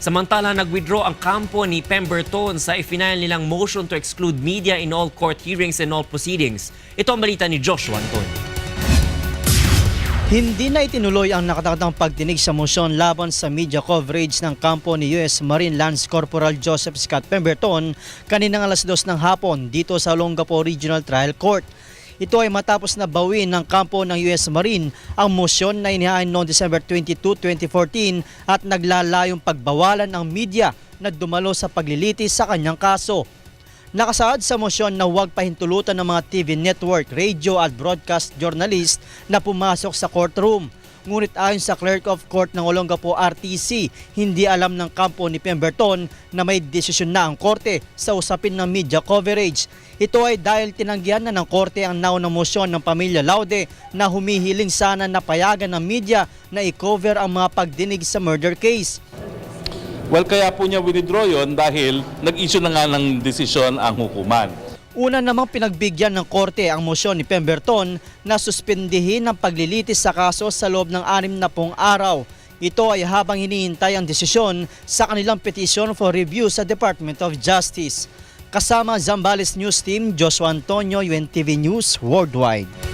Samantala, nag-withdraw ang kampo ni Pemberton sa ifinal nilang motion to exclude media in all court hearings and all proceedings. Ito ang balita ni Joshua Antonio. Hindi na itinuloy ang nakatakdang pagdinig sa motion laban sa media coverage ng kampo ni US Marine Lance Corporal Joseph Scott Pemberton kaninang alas 2 ng hapon dito sa Olongapo Regional Trial Court. Ito ay matapos na bawin ng kampo ng US Marine ang motion na inihain noong December 22, 2014 at naglalayong pagbawalan ng media na dumalo sa paglilitis sa kanyang kaso. Nakasaad sa motion na huwag pahintulutan ng mga TV network, radio at broadcast journalist na pumasok sa courtroom. Ngunit ayon sa Clerk of Court ng Olongapo RTC, hindi alam ng kampo ni Pemberton na may desisyon na ang korte sa usapin ng media coverage. Ito ay dahil tinanggihan na ng korte ang naunang motion ng pamilya Laude na humihiling sana na payagan ng media na i-cover ang mga pagdinig sa murder case. Well, kaya po niya withdraw yun dahil nag-issue na nga ng desisyon ang hukuman. Una namang pinagbigyan ng korte ang motion ni Pemberton na suspindihin ang paglilitis sa kaso sa loob ng 60 araw. Ito ay habang hinihintay ang desisyon sa kanilang petition for review sa Department of Justice. Kasama Zambales News Team, Joshua Antonio, UNTV News Worldwide.